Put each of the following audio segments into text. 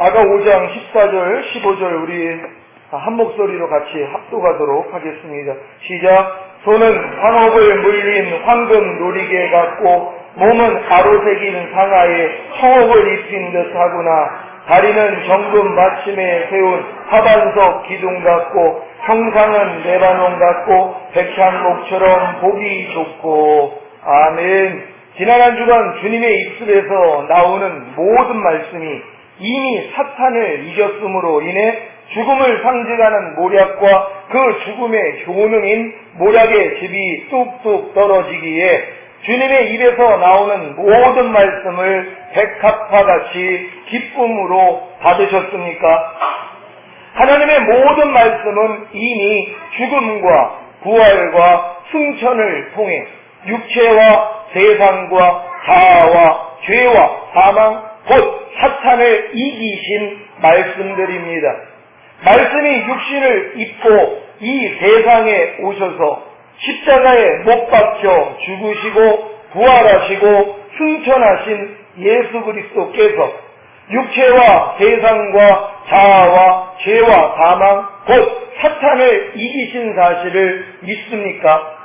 아가 5장 14절, 15절 우리 한 목소리로 같이 합독하도록 하겠습니다. 시작. 손은 황업을 물린 황금 놀이개 같고 몸은 아로새긴 상하에 청옥을 입힌 듯하구나. 다리는 정금 마침에 세운 하반석 기둥 같고 형상은 레바논 같고 백향목처럼 보기 좋고. 아멘. 지난 한 주간 주님의 입술에서 나오는 모든 말씀이 이미 사탄을 이겼음으로 인해 죽음을 상징하는 모략과 그 죽음의 효능인 모략의 즙이 뚝뚝 떨어지기에 주님의 입에서 나오는 모든 말씀을 백합화 같이 기쁨으로 받으셨습니까? 하나님의 모든 말씀은 이미 죽음과 부활과 승천을 통해 육체와 세상과 자아와 죄와 사망 곧 사탄을 이기신 말씀들입니다. 말씀이 육신을 입고 이 세상에 오셔서 십자가에 못 박혀 죽으시고 부활하시고 승천하신 예수 그리스도께서 육체와 세상과 자아와 죄와 사망 곧 사탄을 이기신 사실을 믿습니까?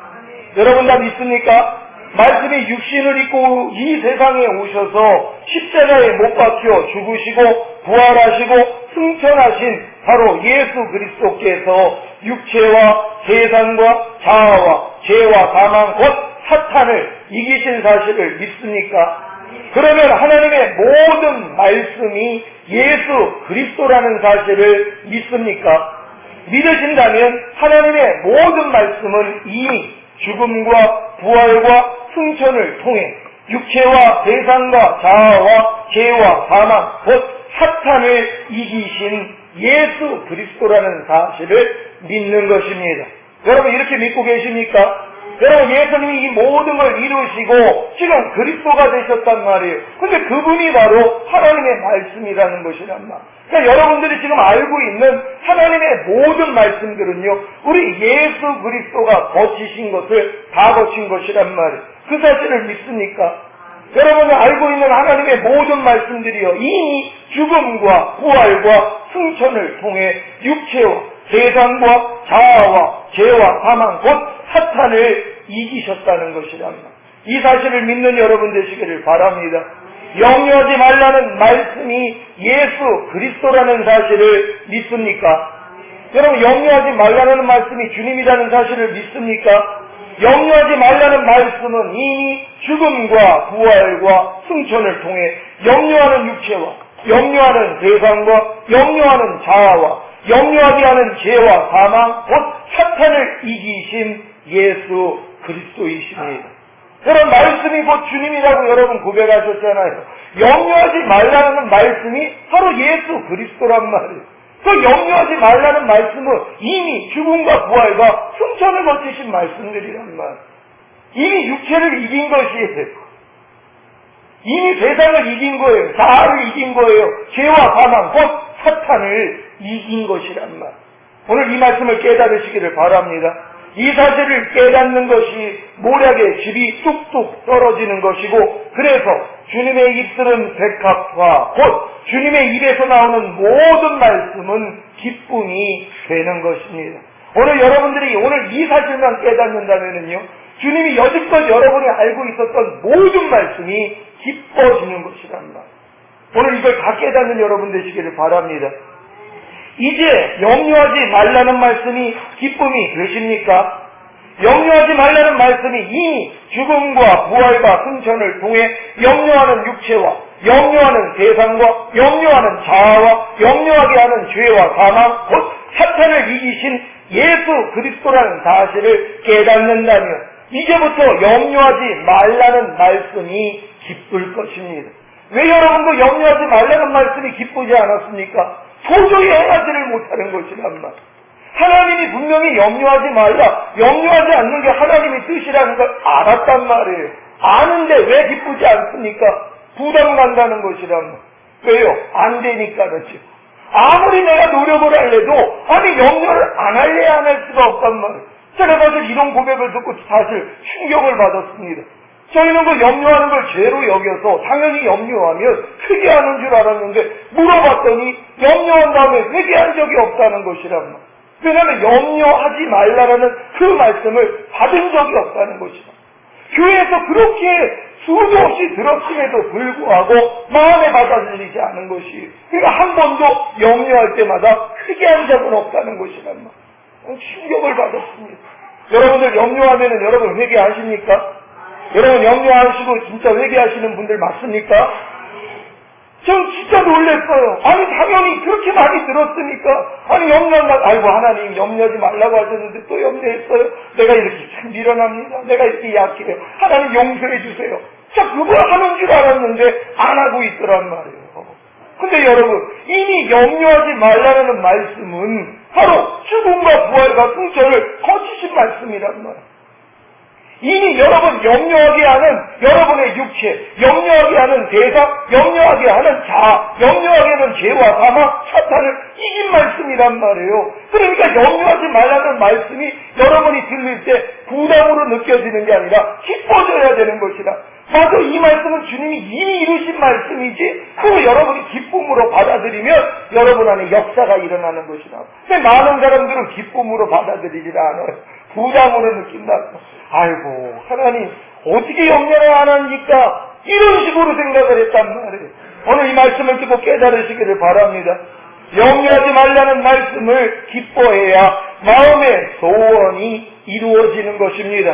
여러분 다 믿습니까? 말씀이 육신을 입고 이 세상에 오셔서 십자가에 못 박혀 죽으시고 부활하시고 승천하신 바로 예수 그리스도께서 육체와 세상과 자아와 죄와 사망 곧 사탄을 이기신 사실을 믿습니까? 그러면 하나님의 모든 말씀이 예수 그리스도라는 사실을 믿습니까? 믿으신다면 하나님의 모든 말씀은 이미 죽음과 부활과 승천을 통해 육체와 세상과 자아와 죄와 사망 곧 사탄을 이기신 예수 그리스도라는 사실을 믿는 것입니다. 여러분 이렇게 믿고 계십니까? 여러분 예수님이 이 모든 걸 이루시고 지금 그리스도가 되셨단 말이에요. 근데 그분이 바로 하나님의 말씀이라는 것이란 말. 그러니까 여러분들이 지금 알고 있는 하나님의 모든 말씀들은요, 우리 예수 그리스도가 거치신 것을 다 거친 것이란 말이에요. 그 사실을 믿습니까? 여러분이 알고 있는 하나님의 모든 말씀들이요, 이미 죽음과 부활과 승천을 통해 육체와 세상과 자아와 죄와 사망 곧 사탄을 이기셨다는 것이란 말. 이 사실을 믿는 여러분 되시기를 바랍니다. 염려하지 말라는 말씀이 예수 그리스도라는 사실을 믿습니까? 여러분 염려하지 말라는 말씀이 주님이라는 사실을 믿습니까? 염려하지 말라는 말씀은 이미 죽음과 부활과 승천을 통해 염려하는 육체와 염려하는 세상과 염려하는 자아와 염려하게 하는 죄와 사망 곧 사탄을 이기신 예수 그리스도이십니다. 여러분 말씀이 곧 주님이라고 여러분 고백하셨잖아요. 염려하지 말라는 말씀이 바로 예수 그리스도란 말이에요. 그 염려하지 말라는 말씀은 이미 죽음과 부활과 승천을 거치신 말씀들이란 말. 이미 육체를 이긴 것이에요. 이미 세상을 이긴 거예요. 자아를 이긴 거예요. 죄와 사망 곧 사탄을 이긴 것이란 말. 오늘 이 말씀을 깨달으시기를 바랍니다. 이 사실을 깨닫는 것이 모략의 즙이 뚝뚝 떨어지는 것이고, 그래서 주님의 입술은 백합화 곧 주님의 입에서 나오는 모든 말씀은 기쁨이 되는 것입니다. 오늘 여러분들이 오늘 이 사실만 깨닫는다면요, 주님이 여지껏 여러분이 알고 있었던 모든 말씀이 기뻐지는 것이란 말. 오늘 이걸 다 깨닫는 여러분 되시기를 바랍니다. 이제 염려하지 말라는 말씀이 기쁨이 되십니까? 염려하지 말라는 말씀이 이미 죽음과 부활과 승천을 통해 염려하는 육체와 염려하는 세상과 염려하는 자아와 염려하게 하는 죄와 사망 곧 사탄을 이기신 예수 그리스도라는 사실을 깨닫는다면 이제부터 염려하지 말라는 말씀이 기쁠 것입니다. 왜 여러분도 염려하지 말라는 말씀이 기쁘지 않았습니까? 도저히 행하지를 못하는 것이란 말. 하나님이 분명히 염려하지 말라, 염려하지 않는 게 하나님의 뜻이라는 걸 알았단 말이에요. 아는데 왜 기쁘지 않습니까? 부담 간다는 것이란 말. 왜요? 안 되니까 그렇지. 아무리 내가 노력을 할래도 아니 염려를 안 할래 안 할 수가 없단 말이에요. 제가 사실 이런 고백을 듣고 사실 충격을 받았습니다. 저희는 그 염려하는 걸 죄로 여겨서 당연히 염려하면 회개하는 줄 알았는데 물어봤더니 염려한 다음에 회개한 적이 없다는 것이란 말. 왜냐하면 염려하지 말라라는 그 말씀을 받은 적이 없다는 것이다. 교회에서 그렇게 수도 없이 들었음에도 불구하고 마음에 받아들이지 않은 것이, 그러니까 한 번도 염려할 때마다 회개한 적은 없다는 것이란 말. 충격을 받았습니다. 여러분들 염려하면은 여러분 회개하십니까? 여러분 염려하시고 진짜 회개하시는 분들 맞습니까? 전 진짜 놀랬어요. 아니 당연히 그렇게 많이 들었으니까, 아니 염려한다, 아이고 하나님 염려하지 말라고 하셨는데 또 염려했어요. 내가 이렇게 참 미련합니다. 내가 이렇게 약해요. 하나님 용서해 주세요. 자, 그걸 하는 줄 알았는데 안 하고 있더란 말이에요. 근데 여러분, 이미 염려하지 말라는 말씀은 바로 죽음과 부활과 승천을 거치신 말씀이란 말이에요. 이미 여러분 염려하게 하는 여러분의 육체, 염려하게 하는 대상, 염려하게 하는 자아, 염려하게 하는 죄와 사망, 사탄을 이긴 말씀이란 말이에요. 그러니까 염려하지 말라는 말씀이 여러분이 들릴 때 부담으로 느껴지는 게 아니라 기뻐져야 되는 것이다. 맞아, 이 말씀은 주님이 이미 이루신 말씀이지, 그거 여러분이 기쁨으로 받아들이면 여러분 안에 역사가 일어나는 것이다. 근데 많은 사람들은 기쁨으로 받아들이지 않아요. 부담으로 느낀다고. 아이고 하나님 어떻게 염려를 안 하니까, 이런 식으로 생각을 했단 말이에요. 오늘 이 말씀을 듣고 깨달으시기를 바랍니다. 염려하지 말라는 말씀을 기뻐해야 마음의 소원이 이루어지는 것입니다.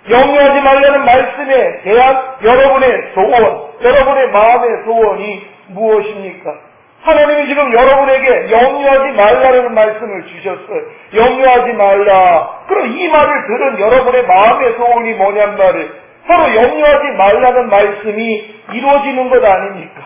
염려하지 말라는 말씀에 대한 여러분의 소원, 여러분의 마음의 소원이 무엇입니까? 하나님이 지금 여러분에게 염려하지 말라는 말씀을 주셨어요. 염려하지 말라. 그럼 이 말을 들은 여러분의 마음의 소원이 뭐냔 말이에요. 서로 염려하지 말라는 말씀이 이루어지는 것 아닙니까?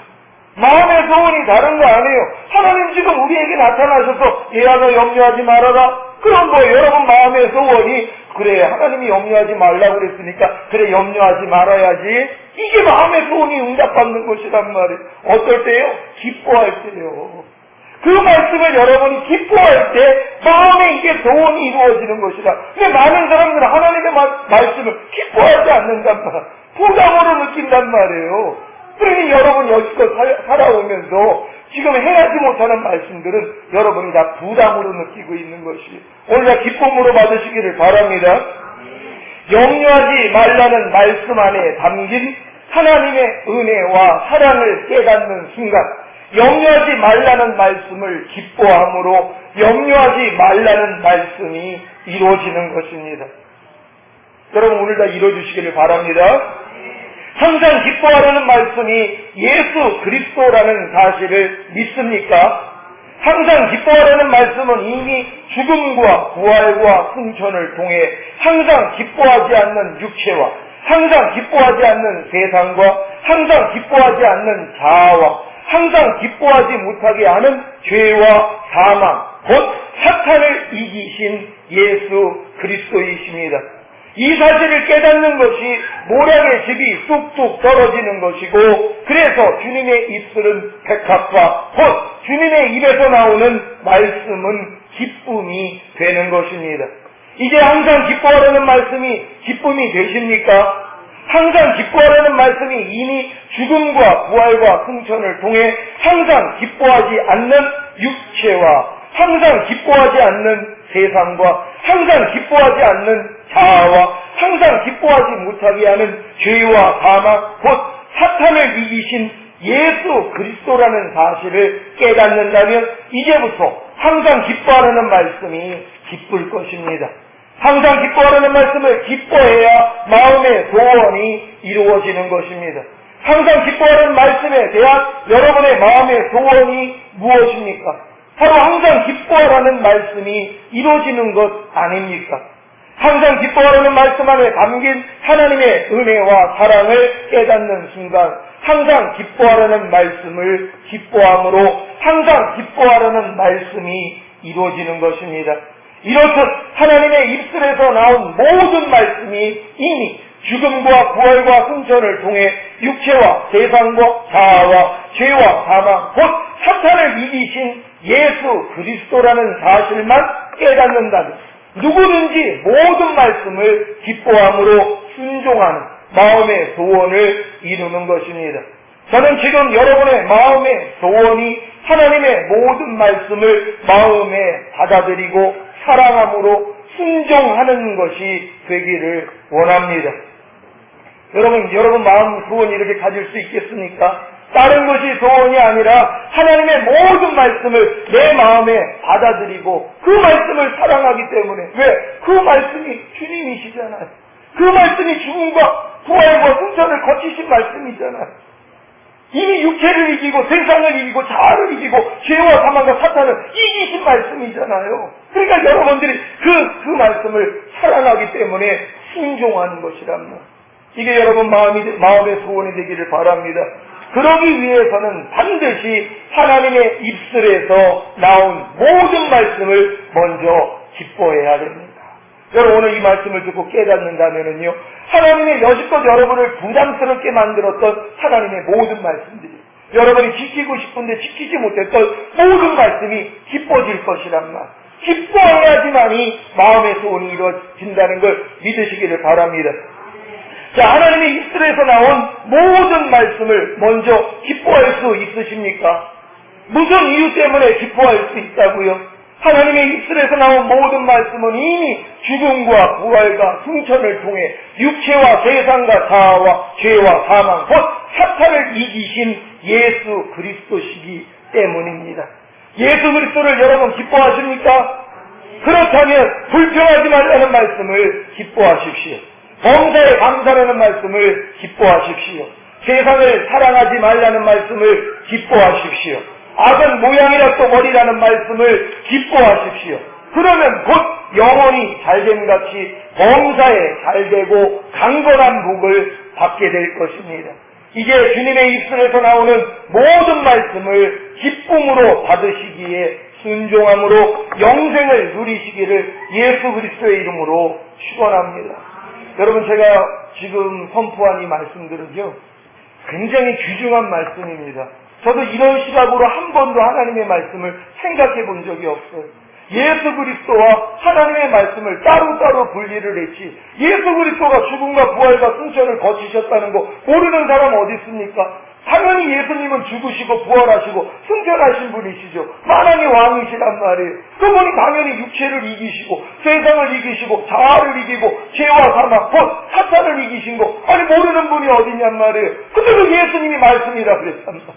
마음의 소원이 다른 거 아니에요. 하나님 지금 우리에게 나타나셔서 얘야 너 염려하지 말아라. 그럼 뭐 여러분 마음의 소원이, 그래 하나님이 염려하지 말라고 그랬으니까 그래 염려하지 말아야지, 이게 마음의 소원이 응답받는 것이란 말이에요. 어떨 때요? 기뻐할 때요. 그 말씀을 여러분이 기뻐할 때 마음에 이게 소원이 이루어지는 것이다. 근데 많은 사람들은 하나님의 말씀을 기뻐하지 않는단 말이에요. 부담으로 느낀단 말이에요. 그러니 여러분 여기껏 살아오면서 지금 행하지 못하는 말씀들은 여러분이 다 부담으로 느끼고 있는 것이, 오늘 다 기쁨으로 받으시기를 바랍니다. 염려하지 말라는 말씀 안에 담긴 하나님의 은혜와 사랑을 깨닫는 순간, 염려하지 말라는 말씀을 기뻐함으로 염려하지 말라는 말씀이 이루어지는 것입니다. 여러분 오늘 다 이루어주시기를 바랍니다. 항상 기뻐하라는 말씀이 예수 그리스도라는 사실을 믿습니까? 항상 기뻐하라는 말씀은 이미 죽음과 부활과 승천을 통해 항상 기뻐하지 않는 육체와 항상 기뻐하지 않는 세상과 항상 기뻐하지 않는 자아와 항상 기뻐하지 못하게 하는 죄와 사망, 곧 사탄을 이기신 예수 그리스도이십니다. 이 사실을 깨닫는 것이 모략의 집이 뚝뚝 떨어지는 것이고, 그래서 주님의 입술은 백합과 곧 주님의 입에서 나오는 말씀은 기쁨이 되는 것입니다. 이제 항상 기뻐하라는 말씀이 기쁨이 되십니까? 항상 기뻐하라는 말씀이 이미 죽음과 부활과 승천을 통해 항상 기뻐하지 않는 육체와 항상 기뻐하지 않는 세상과 항상 기뻐하지 않는 자아와 항상 기뻐하지 못하게 하는 죄와 사망, 곧 사탄을 이기신 예수 그리스도라는 사실을 깨닫는다면 이제부터 항상 기뻐하라는 말씀이 기쁠 것입니다. 항상 기뻐하라는 말씀을 기뻐해야 마음의 소원이 이루어지는 것입니다. 항상 기뻐하라는 말씀에 대한 여러분의 마음의 소원이 무엇입니까? 바로 항상 기뻐하라는 말씀이 이루어지는 것 아닙니까? 항상 기뻐하라는 말씀 안에 담긴 하나님의 은혜와 사랑을 깨닫는 순간 항상 기뻐하라는 말씀을 기뻐함으로 항상 기뻐하라는 말씀이 이루어지는 것입니다. 이렇듯 하나님의 입술에서 나온 모든 말씀이 이미 죽음과 부활과 승천을 통해 육체와 세상과 자아와 죄와 사망, 곧 사탄을 이기신 예수 그리스도라는 사실만 깨닫는다면 누구든지 모든 말씀을 기뻐함으로 순종하는 마음의 소원을 이루는 것입니다. 저는 지금 여러분의 마음의 소원이 하나님의 모든 말씀을 마음에 받아들이고 사랑함으로 순종하는 것이 되기를 원합니다. 여러분 마음 소원이 이렇게 가질 수 있겠습니까? 다른 것이 소원이 아니라 하나님의 모든 말씀을 내 마음에 받아들이고 그 말씀을 사랑하기 때문에, 왜? 그 말씀이 주님이시잖아요. 그 말씀이 죽음과 부활과 승천을 거치신 말씀이잖아요. 이미 육체를 이기고 세상을 이기고 자아를 이기고 죄와 사망과 사탄을 이기신 말씀이잖아요. 그러니까 여러분들이 그 말씀을 사랑하기 때문에 순종하는 것이랍니다. 이게 여러분 마음의 소원이 되기를 바랍니다. 그러기 위해서는 반드시 하나님의 입술에서 나온 모든 말씀을 먼저 기뻐해야 됩니다. 여러분 오늘 이 말씀을 듣고 깨닫는다면요, 하나님의 여지껏 여러분을 부담스럽게 만들었던 하나님의 모든 말씀들이, 여러분이 지키고 싶은데 지키지 못했던 모든 말씀이 기뻐질 것이란 말, 기뻐해야지만이 마음의 소원이 이루어진다는 걸 믿으시기를 바랍니다. 자, 하나님의 입술에서 나온 모든 말씀을 먼저 기뻐할 수 있으십니까? 무슨 이유 때문에 기뻐할 수 있다고요? 하나님의 입술에서 나온 모든 말씀은 이미 죽음과 부활과 승천을 통해 육체와 세상과 자아와 죄와 사망, 곧 사탄을 이기신 예수 그리스도시기 때문입니다. 예수 그리스도를 여러분 기뻐하십니까? 그렇다면 불평하지 말라는 말씀을 기뻐하십시오. 범사에 감사라는 말씀을 기뻐하십시오. 세상을 사랑하지 말라는 말씀을 기뻐하십시오. 악은 모양이라 또 머리라는 말씀을 기뻐하십시오. 그러면 곧 영혼이 잘됨같이 범사에 잘되고 강건한 복을 받게 될 것입니다. 이게 주님의 입술에서 나오는 모든 말씀을 기쁨으로 받으시기에 순종함으로 영생을 누리시기를 예수 그리스도의 이름으로 축원합니다. 여러분, 제가 지금 선포한 이 말씀들은요, 굉장히 귀중한 말씀입니다. 저도 이런 시각으로 한 번도 하나님의 말씀을 생각해 본 적이 없어요. 예수 그리스도와 하나님의 말씀을 따로따로 분리를 했지, 예수 그리스도가 죽음과 부활과 승천을 거치셨다는 거 모르는 사람 어디 있습니까? 당연히 예수님은 죽으시고 부활하시고 승천하신 분이시죠. 만왕의 왕이시란 말이에요. 그분이 당연히 육체를 이기시고 세상을 이기시고 자아를 이기고 죄와 사망, 곧 사탄을 이기신 거, 아니 모르는 분이 어디냔 말이에요. 근데 그 예수님이 말씀이라 그랬답니다.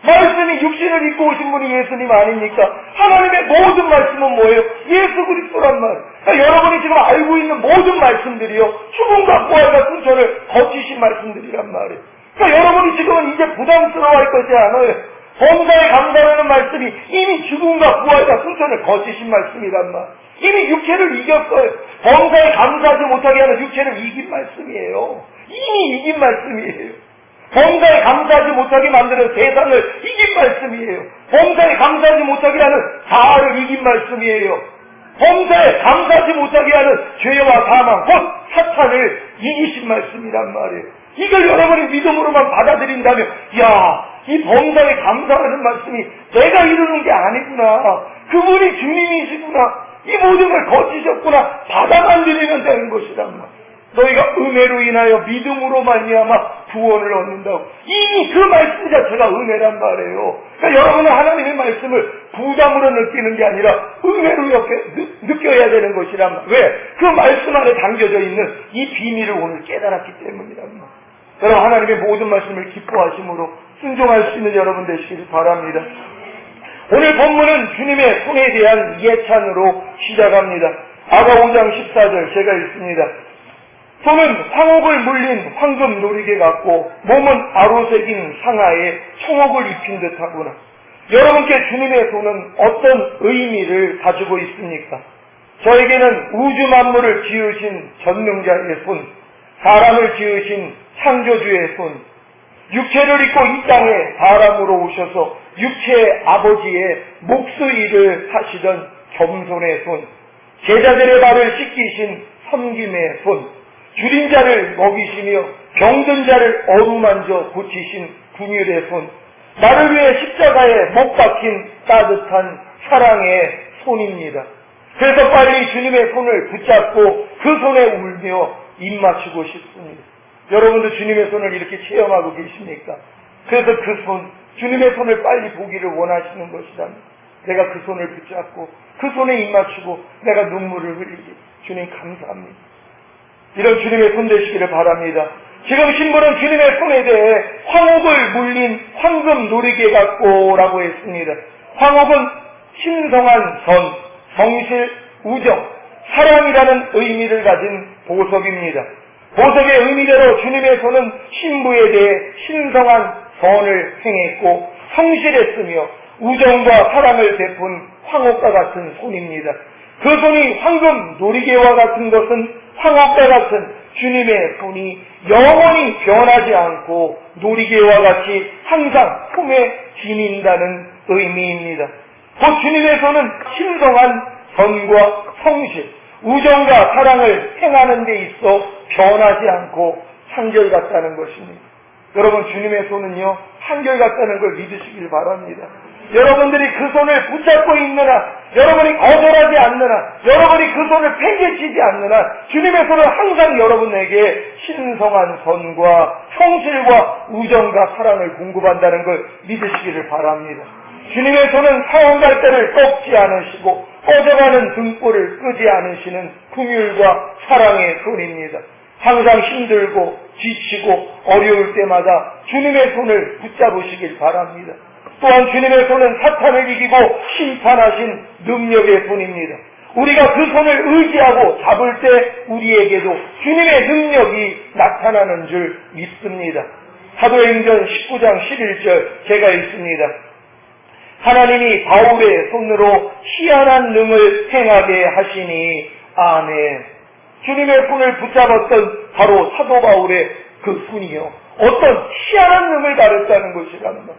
말씀이 육신을 입고 오신 분이 예수님 아닙니까? 하나님의 모든 말씀은 뭐예요? 예수 그리스도란 말이에요. 그러니까 여러분이 지금 알고 있는 모든 말씀들이요, 죽음과 부활과 승천을 거치신 말씀들이란 말이에요. 그러니까 여러분이 지금은 이제 부담스러워할 것이 않아요. 범사에 감사하는 말씀이 이미 죽음과 부활과 승천을 거치신 말씀이란 말. 이미 육체를 이겼어요. 범사에 감사하지 못하게 하는 육체를 이긴 말씀이에요. 이미 이긴 말씀이에요. 범사에 감사하지 못하게 만드는 세상을 이긴 말씀이에요. 범사에 감사하지 못하게 하는 자아를 이긴 말씀이에요. 범사에 감사하지 못하게 하는 죄와 사망, 곧 사탄을 이기신 말씀이란 말이에요. 이걸 여러분이 믿음으로만 받아들인다면, 이 범사에 감사하는 말씀이 내가 이루는 게 아니구나, 그분이 주님이시구나, 이 모든 걸 거치셨구나, 받아만 드리면 되는 것이란 말이에요. 너희가 은혜로 인하여 믿음으로 말미암아 구원을 얻는다고. 이미 그 말씀 자체가 은혜란 말이에요. 그러니까 여러분은 하나님의 말씀을 부담으로 느끼는 게 아니라 은혜로 느껴야 되는 것이란 말. 왜? 그 말씀 안에 담겨져 있는 이 비밀을 오늘 깨달았기 때문이란 말. 여러분, 하나님의 모든 말씀을 기뻐하심으로 순종할 수 있는 여러분 되시기를 바랍니다. 오늘 본문은 주님의 손에 대한 예찬으로 시작합니다. 아가 5장 14절 제가 읽습니다. 손은 황옥을 물린 황금 노리개 같고 몸은 아로새긴 상하에 청옥을 입힌 듯하구나. 여러분께 주님의 손은 어떤 의미를 가지고 있습니까? 저에게는 우주 만물을 지으신 전능자의 손, 사람을 지으신 창조주의 손, 육체를 입고 이 땅에 사람으로 오셔서 육체의 아버지의 목수일을 하시던 겸손의 손, 제자들의 발을 씻기신 섬김의 손, 줄인 자를 먹이시며 병든 자를 어루만져 고치신 긍휼의 손, 나를 위해 십자가에 못 박힌 따뜻한 사랑의 손입니다. 그래서 빨리 주님의 손을 붙잡고 그 손에 울며 입 맞추고 싶습니다. 여러분도 주님의 손을 이렇게 체험하고 계십니까? 그래서 그 손, 주님의 손을 빨리 보기를 원하시는 것이라면 내가 그 손을 붙잡고 그 손에 입 맞추고 내가 눈물을 흘리기. 주님 감사합니다. 이런 주님의 손 되시기를 바랍니다. 지금 신부는 주님의 손에 대해 황옥을 물린 황금 놀이개 같고라고 했습니다. 황옥은 신성한 선, 성실, 우정, 사랑이라는 의미를 가진 보석입니다. 보석의 의미대로 주님의 손은 신부에 대해 신성한 선을 행했고 성실했으며 우정과 사랑을 베푼 황옥과 같은 손입니다. 그 손이 황금 놀이개와 같은 것은 황옥과 같은 주님의 손이 영원히 변하지 않고 놀이개와 같이 항상 품에 지닌다는 의미입니다. 곧 주님의 손은 신성한 선과 성실, 우정과 사랑을 행하는 데 있어 변하지 않고 한결같다는 것입니다. 여러분, 주님의 손은요, 한결같다는 걸 믿으시길 바랍니다. 여러분들이 그 손을 붙잡고 있느나, 여러분이 거절하지 않느나, 여러분이 그 손을 팽개치지 않느나, 주님의 손은 항상 여러분에게 신성한 선과 성실과 우정과 사랑을 공급한다는 걸 믿으시기를 바랍니다. 주님의 손은 상황 갈대를 꺾지 않으시고 꺼져가는 등불을 끄지 않으시는 긍휼과 사랑의 손입니다. 항상 힘들고 지치고 어려울 때마다 주님의 손을 붙잡으시길 바랍니다. 또한 주님의 손은 사탄을 이기고 심판하신 능력의 손입니다. 우리가 그 손을 의지하고 잡을 때 우리에게도 주님의 능력이 나타나는 줄 믿습니다. 사도행전 19장 11절 제가 읽습니다. 하나님이 바울의 손으로 희한한 능을 행하게 하시니 아멘. 주님의 손을 붙잡았던 바로 사도 바울의 그 손이요, 어떤 희한한 능을 가렸다는 것이라는 것.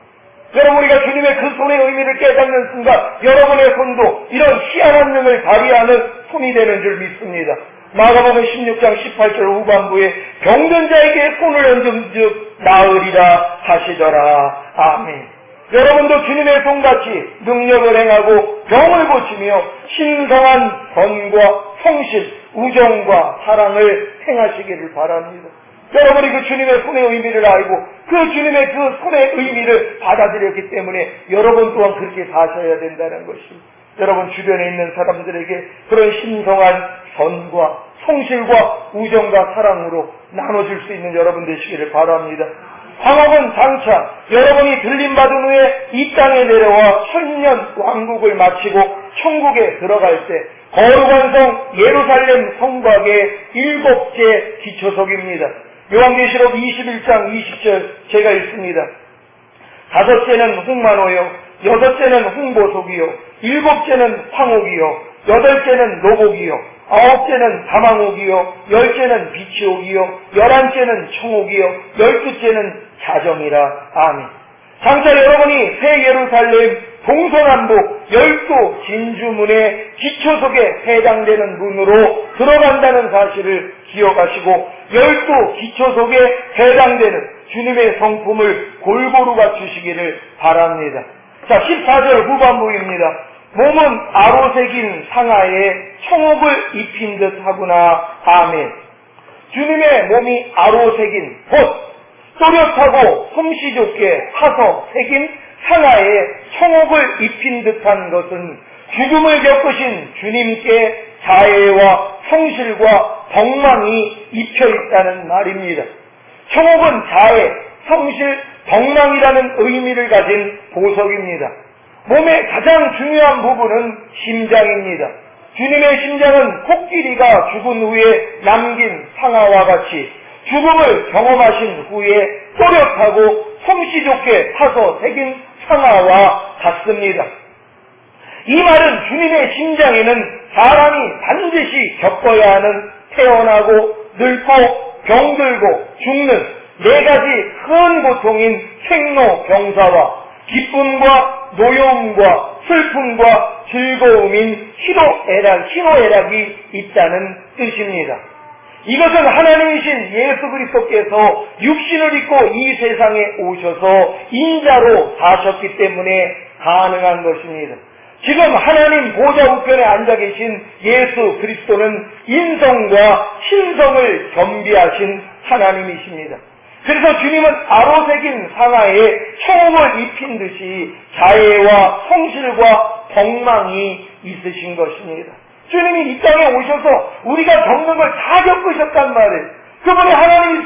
여러분, 우리가 주님의 그 손의 의미를 깨닫는 순간 여러분의 손도 이런 희한한 능을 발휘하는 손이 되는 줄 믿습니다. 마가복음 16장 18절 후반부에 병든 자에게 손을 얹은즉 나으리라 하시더라. 아멘. 여러분도 주님의 손같이 능력을 행하고 병을 고치며 신성한 선과 성실, 우정과 사랑을 행하시기를 바랍니다. 여러분이 그 주님의 손의 의미를 알고 그 주님의 그 손의 의미를 받아들였기 때문에 여러분 또한 그렇게 사셔야 된다는 것입니다. 여러분 주변에 있는 사람들에게 그런 신성한 선과 성실과 우정과 사랑으로 나눠줄 수 있는 여러분 되시기를 바랍니다. 황옥은 장차 여러분이 들림받은 후에 이 땅에 내려와 천년 왕국을 마치고 천국에 들어갈 때 거룩한 성 예루살렘 성곽의 7째 기초석입니다. 요한계시록 21장 20절 제가 읽습니다. 5째는 흑만호요, 6째는 홍보석이요, 7째는 황옥이요, 8째는 노곡이요, 9째는 다망옥이요, 10째는 비치옥이요, 11째는 청옥이요, 12째는 자정이라. 아멘. 장차 여러분이 새 예루살렘 동서남북 12 진주문의 기초석에 해당되는 문으로 들어간다는 사실을 기억하시고 12 기초석에 해당되는 주님의 성품을 골고루 갖추시기를 바랍니다. 자, 14절 후반부입니다. 몸은 아로새긴 상하에 청옥을 입힌 듯 하구나. 아멘. 주님의 몸이 아로새긴, 곧 또렷하고 솜씨 좋게 파서 새긴 상하에 청옥을 입힌 듯한 것은 죽음을 겪으신 주님께 자애와 성실과 덕망이 입혀 있다는 말입니다. 청옥은 자애, 성실, 덕망이라는 의미를 가진 보석입니다. 몸의 가장 중요한 부분은 심장입니다. 주님의 심장은 코끼리가 죽은 후에 남긴 상아와 같이 죽음을 경험하신 후에 또렷하고 솜씨 좋게 파서 새긴 상아와 같습니다. 이 말은 주님의 심장에는 사람이 반드시 겪어야 하는 태어나고 늙고 병들고 죽는 4가지 큰 고통인 생로병사와 기쁨과 노여움과 슬픔과 즐거움인 희노애락이 있다는 뜻입니다. 이것은 하나님이신 예수 그리스도께서 육신을 입고 이 세상에 오셔서 인자로 사셨기 때문에 가능한 것입니다. 지금 하나님 보좌 우편에 앉아 계신 예수 그리스도는 인성과 신성을 겸비하신 하나님이십니다. 그래서 주님은 아로새긴 상하에 청홍을 입힌 듯이 자애와 성실과 덕망이 있으신 것입니다. 주님이 이 땅에 오셔서 우리가 겪는 걸 다 겪으셨단 말이에요. 그분이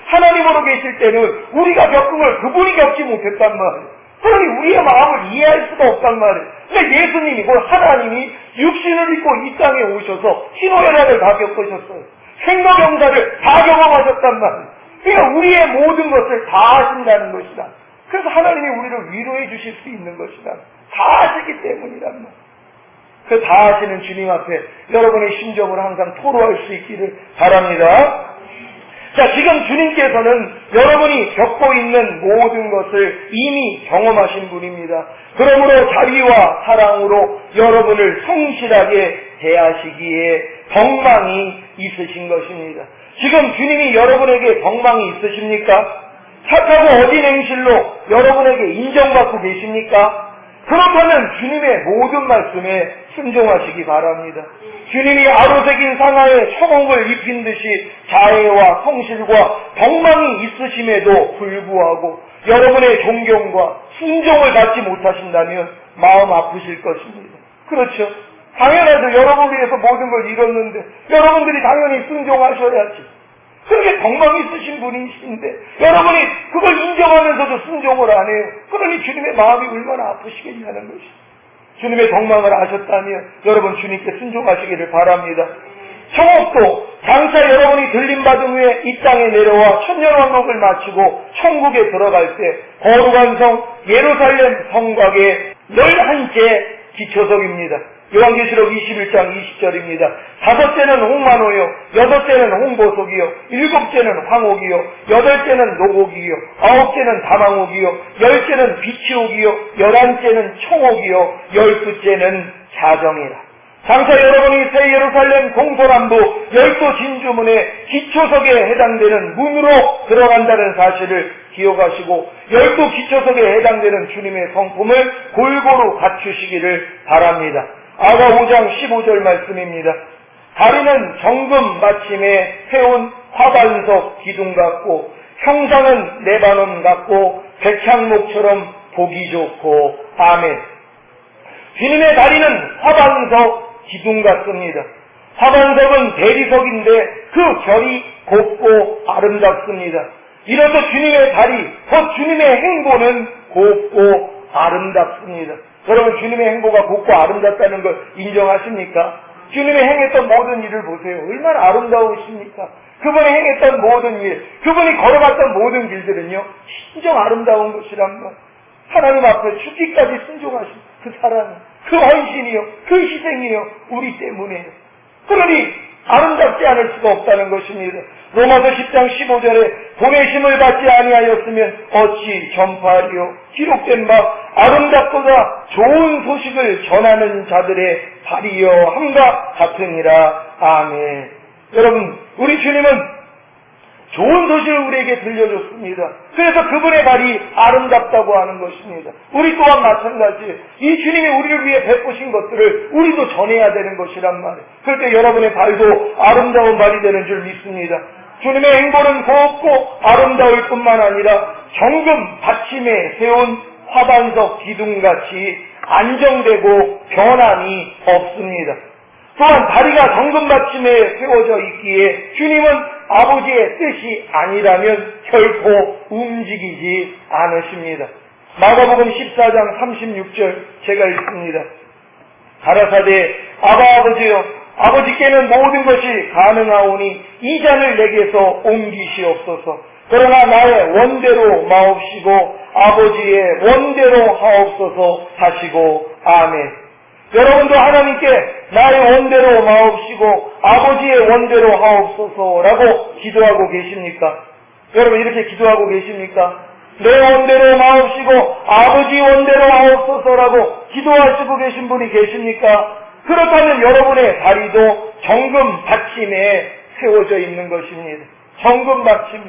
하나님으로 계실 때는 우리가 겪은 걸 그분이 겪지 못했단 말이에요. 그러니 우리의 마음을 이해할 수가 없단 말이에요. 근데 예수님이, 하나님이 육신을 입고 이 땅에 오셔서 희노애락을 다 겪으셨어요. 생로병사를 다 경험하셨단 말이에요. 그러니까 우리의 모든 것을 다 하신다는 것이다. 그래서 하나님이 우리를 위로해 주실 수 있는 것이다. 다 하시기 때문이란 말이에요. 그 다 하시는 주님 앞에 여러분의 심정을 항상 토로할 수 있기를 바랍니다. 자, 지금 주님께서는 여러분이 겪고 있는 모든 것을 이미 경험하신 분입니다. 그러므로 자비와 사랑으로 여러분을 성실하게 대하시기에 덕망이 있으신 것입니다. 지금 주님이 여러분에게 덕망이 있으십니까? 착하고 어진 행실로 여러분에게 인정받고 계십니까? 그렇다면 주님의 모든 말씀에 순종하시기 바랍니다. 주님이 아로새긴 상하에 청홍을 입힌 듯이 자애와 성실과 덕망이 있으심에도 불구하고 여러분의 존경과 순종을 받지 못하신다면 마음 아프실 것입니다. 그렇죠? 당연하죠. 여러분을 위해서 모든 걸 이뤘는데 여러분들이 당연히 순종하셔야지. 그렇게 덕망이 있으신 분이신데 여러분이 그걸 인정하면서도 순종을 안 해요. 그러니 주님의 마음이 얼마나 아프시겠냐는 것이죠. 주님의 덕망을 아셨다면 여러분 주님께 순종하시기를 바랍니다. 청옥도 장차 여러분이 들림받은 후에 이 땅에 내려와 천년왕국을 마치고 천국에 들어갈 때 거룩한 성 예루살렘 성곽에 늘 한째 기초석입니다. 요한계시록 21장 20절입니다. 다섯째는 홍만호요, 여섯째는 홍보석이요, 일곱째는 황옥이요, 여덟째는 노곡이요, 아홉째는 다망옥이요, 열째는 비치옥이요, 열한째는 청옥이요, 열두째는 자정이라. 장차 여러분이 새 예루살렘 동서남부 12 진주문의 기초석에 해당되는 문으로 들어간다는 사실을 기억하시고 12 기초석에 해당되는 주님의 성품을 골고루 갖추시기를 바랍니다. 아가 5장 15절 말씀입니다. 다리는 정금 받침에 세운 화반석 기둥 같고 형상은 레바논 같고 백향목처럼 보기 좋고 아멘. 주님의 다리는 화반석 기둥 같습니다. 화반석은 대리석인데 그 결이 곱고 아름답습니다. 이로써 주님의 다리, 곧 주님의 행보는 곱고 아름답습니다. 여러분 주님의 행보가 곱고 아름답다는 걸 인정하십니까? 주님이 행했던 모든 일을 보세요. 얼마나 아름다우십니까? 그분이 행했던 모든 일, 그분이 걸어갔던 모든 길들은요 진정 아름다운 것이란 말. 하나님 앞에 죽기까지 순종하신 그 사랑, 그 헌신이요, 그 희생이요 우리 때문에요. 그러니 아름답지 않을 수가 없다는 것입니다. 로마서 10장 15절에 보내심을 받지 아니하였으면 어찌 전파하리요. 기록된 바 아름답고자 좋은 소식을 전하는 자들의 발이여 함과 같으니라. 아멘. 여러분 우리 주님은 좋은 소식을 우리에게 들려줬습니다. 그래서 그분의 발이 아름답다고 하는 것입니다. 우리 또한 마찬가지예요. 이 주님이 우리를 위해 베푸신 것들을 우리도 전해야 되는 것이란 말이에요. 그럴 때 여러분의 발도 아름다운 발이 되는 줄 믿습니다. 주님의 행보는 곱고 아름다울 뿐만 아니라 정금 받침에 세운 화반석 기둥같이 안정되고 변함이 없습니다. 또한 다리가 정금 받침에 세워져 있기에 주님은 아버지의 뜻이 아니라면 결코 움직이지 않으십니다. 마가복음 14장 36절 제가 읽습니다. 가라사대 아바 아버지여 아버지께는 모든 것이 가능하오니 이 잔을 내게서 옮기시옵소서. 그러나 나의 원대로 마옵시고 아버지의 원대로 하옵소서 하시고 아멘. 여러분도 하나님께 나의 원대로 마옵시고 아버지의 원대로 하옵소서라고 기도하고 계십니까? 여러분 이렇게 기도하고 계십니까? 내 원대로 마옵시고 아버지 원대로 하옵소서라고 기도하시고 계신 분이 계십니까? 그렇다면 여러분의 다리도 정금 받침에 세워져 있는 것입니다. 정금 받침,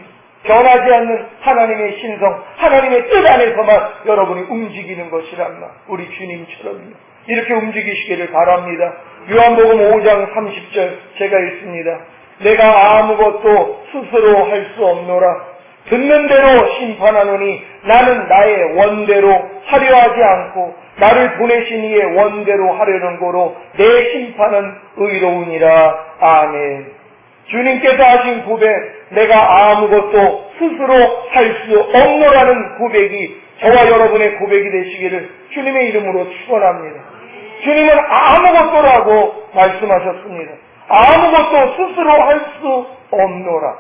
변하지 않는 하나님의 신성, 하나님의 뜻 안에서만 여러분이 움직이는 것이란 말. 우리 주님처럼요. 이렇게 움직이시기를 바랍니다. 요한복음 5장 30절 제가 읽습니다. 내가 아무것도 스스로 할 수 없노라. 듣는 대로 심판하노니 나는 나의 원대로 하려 하지 않고 나를 보내신 이의 원대로 하려는 거로 내 심판은 의로우니라. 아멘. 주님께서 하신 고백, 내가 아무것도 스스로 할 수 없노라는 고백이 저와 여러분의 고백이 되시기를 주님의 이름으로 축원합니다. 주님은 아무것도라고 말씀하셨습니다. 아무것도 스스로 할 수 없노라.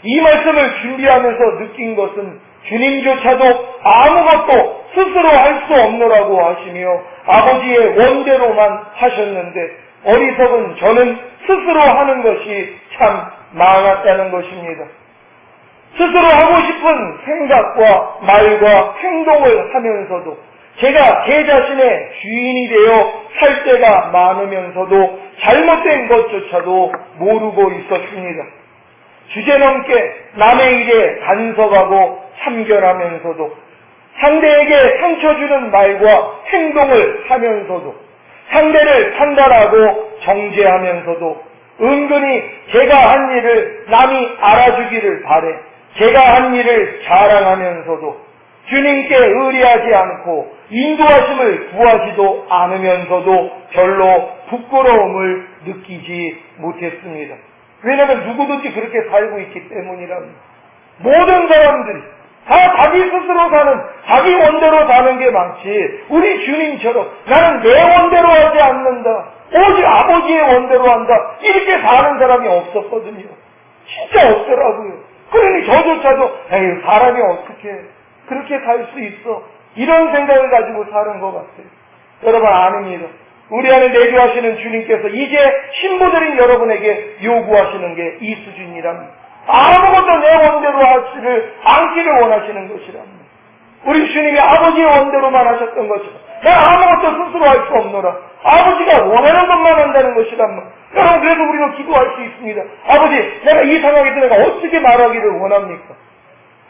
이 말씀을 준비하면서 느낀 것은 주님조차도 아무것도 스스로 할 수 없노라고 하시며 아버지의 원대로만 하셨는데 어리석은 저는 스스로 하는 것이 참 많았다는 것입니다. 스스로 하고 싶은 생각과 말과 행동을 하면서도 제가 제 자신의 주인이 되어 살 때가 많으면서도 잘못된 것조차도 모르고 있었습니다. 주제넘게 남의 일에 간섭하고 참견하면서도 상대에게 상처 주는 말과 행동을 하면서도 상대를 판단하고 정죄하면서도 은근히 제가 한 일을 남이 알아주기를 바래 제가 한 일을 자랑하면서도 주님께 의뢰하지 않고 인도하심을 구하지도 않으면서도 별로 부끄러움을 느끼지 못했습니다. 왜냐하면 누구든지 그렇게 살고 있기 때문이랍니다. 모든 사람들이 다 자기 스스로 사는, 자기 원대로 사는 게 많지 우리 주님처럼 나는 내 원대로 하지 않는다, 오직 아버지의 원대로 한다, 이렇게 사는 사람이 없었거든요. 진짜 없더라고요. 그러니 저조차도 에이 사람이 어떻게 그렇게 살 수 있어, 이런 생각을 가지고 사는 것 같아요. 여러분 아닙니다. 우리 안에 내주하시는 주님께서 이제 신부들인 여러분에게 요구하시는 게 이 수준이랍니다. 아무것도 내 원대로 하지를 않기를 원하시는 것이랍니다. 우리 주님이 아버지의 원대로만 하셨던 것처럼 내가 아무것도 스스로 할 수 없노라. 아버지가 원하는 것만 한다는 것이랍니다. 여러분 그래서 우리는 기도할 수 있습니다. 아버지, 내가 이 상황에서 내가 어떻게 말하기를 원합니까?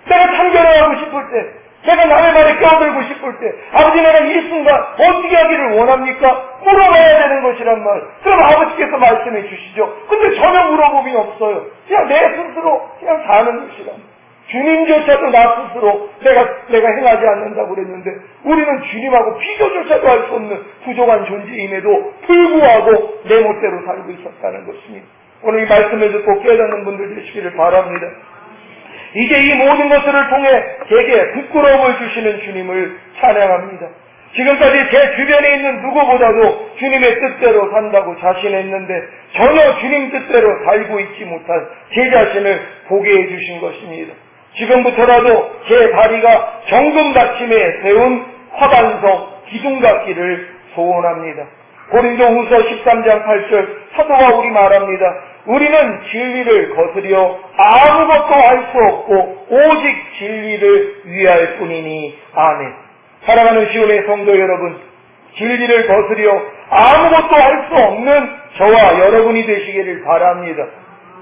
내가 참견하고 싶을 때, 내가 남의 말에 껴들고 싶을 때, 아버지 내가 이 순간 어떻게 하기를 원합니까? 물어봐야 되는 것이란 말. 그럼 아버지께서 말씀해 주시죠. 근데 전혀 물어봄이 없어요. 그냥 내 스스로 그냥 사는 것이란 말. 주님조차도 나 스스로 내가 행하지 않는다고 그랬는데 우리는 주님하고 비교조차도 할 수 없는 부족한 존재임에도 불구하고 내 멋대로 살고 있었다는 것입니다. 오늘 이 말씀을 듣고 깨닫는 분들 되시기를 바랍니다. 이제 이 모든 것들을 통해 제게 부끄러움을 주시는 주님을 찬양합니다. 지금까지 제 주변에 있는 누구보다도 주님의 뜻대로 산다고 자신했는데 전혀 주님 뜻대로 살고 있지 못한 제 자신을 보게 해주신 것입니다. 지금부터라도 제 다리가 정금 받침에 세운 화반석 기둥 같기를 소원합니다. 고린도후서 13장 8절 사도 바울이 말합니다. 우리는 진리를 거스려 아무것도 할 수 없고 오직 진리를 위할 뿐이니. 아멘. 사랑하는 시온의 성도 여러분, 진리를 거스려 아무것도 할 수 없는 저와 여러분이 되시기를 바랍니다.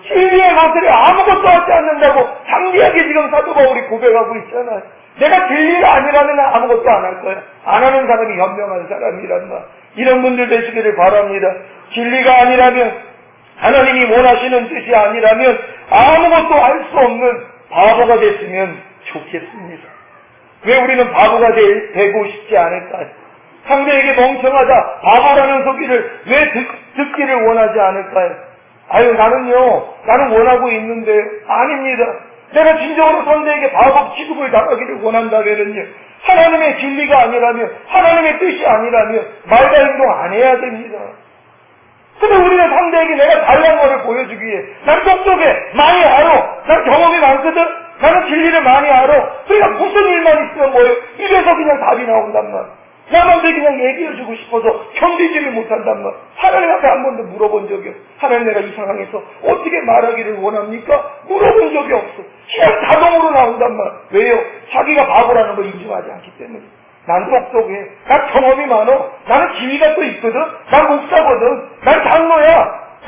진리에 거스려 아무것도 하지 않는다고 장대하게 지금 사도 바울이 고백하고 있잖아요. 내가 진리가 아니라면 아무것도 안 할 거야. 안 하는 사람이 현명한 사람이란 말. 이런 분들 되시기를 바랍니다. 진리가 아니라면, 하나님이 원하시는 뜻이 아니라면 아무것도 할 수 없는 바보가 됐으면 좋겠습니다. 왜 우리는 바보가 되고 싶지 않을까요? 상대에게 멍청하다, 바보라는 소리를 왜 듣기를 원하지 않을까요? 나는 원하고 있는데. 아닙니다. 내가 진정으로 상대에게 바보 취급을 당하기를 원한다면요, 하나님의 진리가 아니라면, 하나님의 뜻이 아니라면 말과 행동 안 해야 됩니다. 근데 우리는 상대에게 내가 잘난 거를 보여주기 위해, 난 똑똑해, 많이 알아, 난 경험이 많거든, 나는 진리를 많이 알아, 그러니까 무슨 일만 있으면 뭐예요? 입에서 그냥 답이 나온단 말. 남한테 그냥 얘기해주고 싶어서 견디지를 못한단 말. 하나님한테 한 번도 물어본 적이 없어. 하나님, 내가 이 상황에서 어떻게 말하기를 원합니까? 물어본 적이 없어. 그냥 자동으로 나온단 말. 왜요? 자기가 바보라는 걸 인정하지 않기 때문에. 난 똑똑해, 난 경험이 많어, 나는 지위가 또 있거든, 난 목사거든, 난 장로야,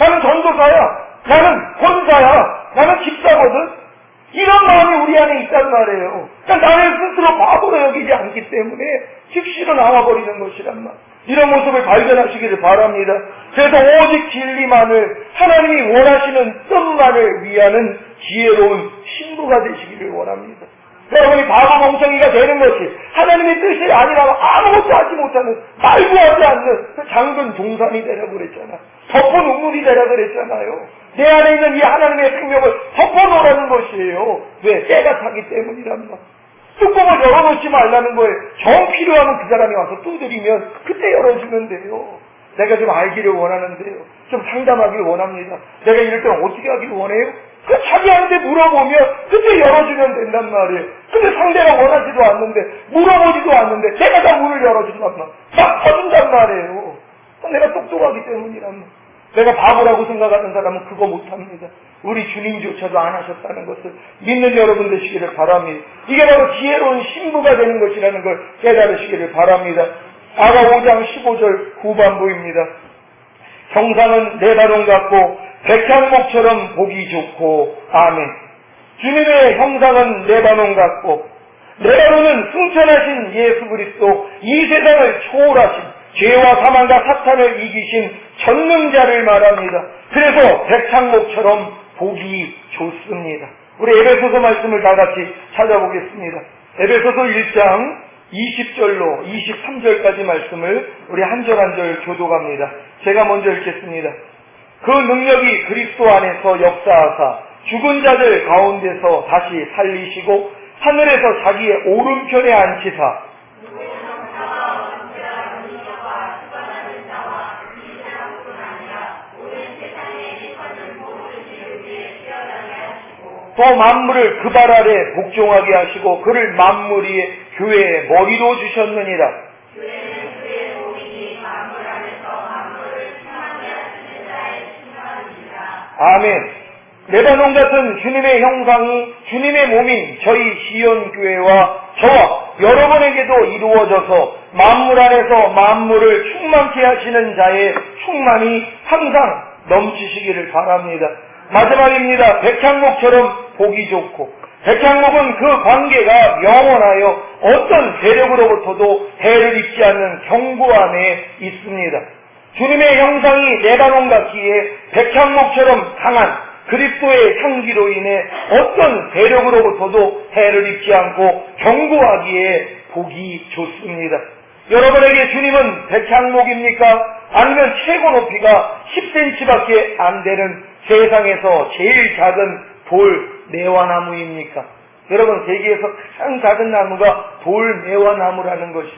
나는 전도사야, 나는 권사야, 나는 집사거든. 이런 마음이 우리 안에 있단 말이에요. 그러니까 나를 스스로 바보로 여기지 않기 때문에 즉시로 나와버리는 것이란 말. 이런 모습을 발견하시기를 바랍니다. 그래서 오직 진리만을, 하나님이 원하시는 뜻만을 위하는 지혜로운 신부가 되시기를 원합니다. 여러분이 바보 멍청이가 되는 것이 하나님의 뜻이 아니라면 아무것도 하지 못하는, 말도 하지 않는 그 장군 동산이 되라고 그랬잖아. 덮어 눈물이 되라고 그랬잖아요. 내 안에 있는 이 하나님의 생명을 덮어놓으라는 것이에요. 왜? 때가 타기 때문이란 말. 뚜껑을 열어놓지 말라는 거예요. 정 필요하면 그 사람이 와서 두드리면 그때 열어주면 돼요. 내가 좀 알기를 원하는데요. 좀 상담하기를 원합니다. 내가 이럴 때는 어떻게 하기를 원해요? 그 자기한테 물어보면 그때 열어주면 된단 말이에요. 근데 상대가 원하지도 않는데, 물어보지도 않는데 내가 다 문을 열어준단 말이에요. 막 터준단 말이에요. 내가 똑똑하기 때문이란 말이에요. 내가 바보라고 생각하는 사람은 그거 못합니다. 우리 주님조차도 안 하셨다는 것을 믿는 여러분 되시기를 바랍니다. 이게 바로 지혜로운 신부가 되는 것이라는 걸 깨달으시기를 바랍니다. 아가 5장 15절 후반부입니다. 형상은 레바논 같고 백향목처럼 보기 좋고. 아멘. 주님의 형상은 레바논 같고, 레바논은 승천하신 예수 그리스도, 이 세상을 초월하신, 죄와 사망과 사탄을 이기신 전능자를 말합니다. 그래서 백향목처럼 보기 좋습니다. 우리 에베소서 말씀을 다 같이 찾아보겠습니다. 에베소서 1장 20절로 23절까지 말씀을 우리 한 절 한 절 교독합니다. 제가 먼저 읽겠습니다. 그 능력이 그리스도 안에서 역사하사 죽은 자들 가운데서 다시 살리시고 하늘에서 자기의 오른편에 앉히사 또 만물을 그 발 아래 복종하게 하시고 그를 만물 위에 교회의 머리로 주셨느니라. 아멘. 레바논 같은 주님의 형상이 주님의 몸인 저희 시온교회와 저와 여러분에게도 이루어져서 만물 안에서 만물을 충만케 하시는 자의 충만이 항상 넘치시기를 바랍니다. 마지막입니다. 백향목처럼 보기 좋고, 백향목은 그 관계가 영원하여 어떤 세력으로부터도 해를 입지 않는 견고함에 있습니다. 주님의 형상이 레바논 같기에 백향목처럼 강한 그리스도의 향기로 인해 어떤 세력으로부터도 해를 입지 않고 견고하기에 보기 좋습니다. 여러분에게 주님은 백향목입니까? 아니면 최고 높이가 10cm밖에 안 되는 세상에서 제일 작은 돌 매화나무입니까? 여러분, 세계에서 가장 작은 나무가 돌 매화나무라는 것이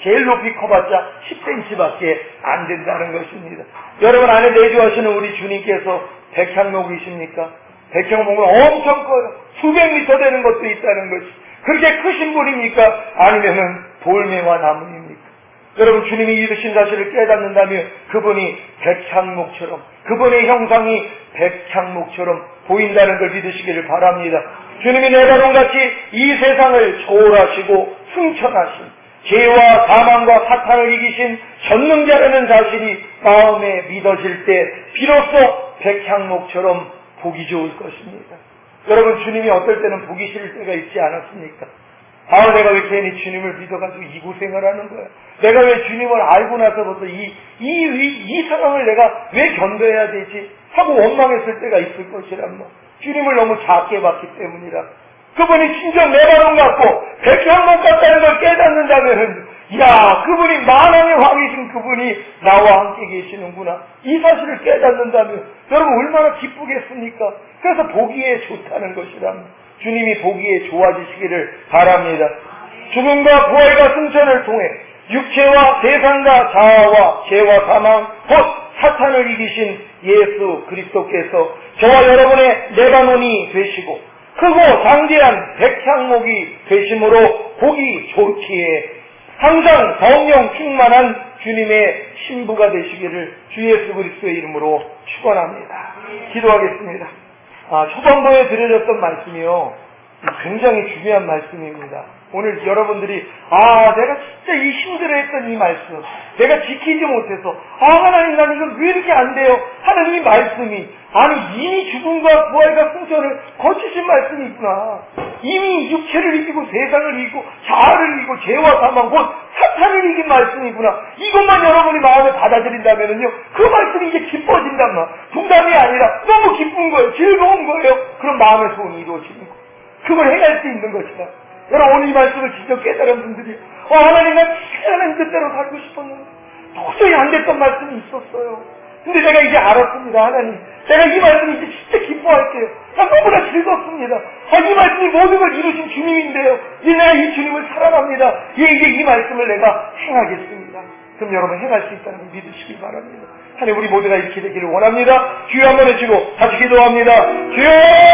제일 높이 커봤자 10cm밖에 안 된다는 것입니다. 여러분 안에 내주하시는 우리 주님께서 백향목이십니까? 백향목은 엄청 커요. 수백 미터 되는 것도 있다는 것이. 그렇게 크신 분입니까? 아니면은 돌매화 나무입니까? 여러분, 주님이 이르신 사실을 깨닫는다면 그분이 백향목처럼, 그분의 형상이 백향목처럼 보인다는 걸 믿으시기를 바랍니다. 주님이 레바논같이 이 세상을 초월하시고 승천하신, 죄와 사망과 사탄을 이기신 전능자라는 사실이 마음에 믿어질 때 비로소 백향목처럼 보기 좋을 것입니다. 여러분, 주님이 어떨 때는 보기 싫을 때가 있지 않았습니까? 내가 왜 괜히 주님을 믿어가지고 이 고생을 하는 거야? 내가 왜 주님을 알고 나서부터 이 상황을 내가 왜 견뎌야 되지? 하고 원망했을 때가 있을 것이란 말. 주님을 너무 작게 봤기 때문이라. 그분이 진정 레바논 같고 백향목 같다는 걸 깨닫는다면, 그분이 만왕의 왕이신 그분이 나와 함께 계시는구나, 이 사실을 깨닫는다면 여러분 얼마나 기쁘겠습니까? 그래서 보기에 좋다는 것이랍니다. 주님이 보기에 좋아지시기를 바랍니다. 죽음과 부활과 승천을 통해 육체와 세상과 자아와 죄와 사망 곧 사탄을 이기신 예수 그리스도께서 저와 여러분의 레바논이 되시고 크고 장대한 백향목이 되심으로 보기 좋기에 항상 성령 충만한 주님의 신부가 되시기를 주 예수 그리스도의 이름으로 축원합니다. 기도하겠습니다. 초반부에 드려졌던 말씀이요, 굉장히 중요한 말씀입니다. 오늘 여러분들이 내가 진짜 이 힘들어했던 이 말씀, 내가 지키지 못해서 하나님 나는 이거 왜 이렇게 안 돼요? 하는 이 말씀이 이미 죽음과 부활과 승천을 거치신 말씀이 있구나. 이미 육체를 이기고 세상을 이기고 자아를 이기고 죄와 사망 곧 사탄을 이긴 말씀이구나. 이것만 여러분이 마음에 받아들인다면요, 그 말씀이 이제 기뻐진단 말. 부담이 아니라 너무 기쁜 거예요. 즐거운 거예요. 그럼 마음의 소원이 이루어지는 거예요. 그걸 행할 수 있는 것이다. 여러분, 오늘 이 말씀을 직접 깨달은 분들이 하나님 난 하나님 뜻대로 살고 싶었는데 도저히 안 됐던 말씀이 있었어요. 근데 내가 이제 알았습니다. 하나님, 내가 이 말씀이 이제 진짜 기뻐할게요. 난 너무나 즐겁습니다. 이 말씀이 모든 걸 이루신 주님인데요. 이제 내가 이 주님을 사랑합니다. 이제 이 말씀을 내가 행하겠습니다. 그럼 여러분 행할 수 있다는 걸 믿으시기 바랍니다. 하나님, 우리 모두가 이렇게 되기를 원합니다. 주여 한번 해주시고 같이 기도합니다. 주여!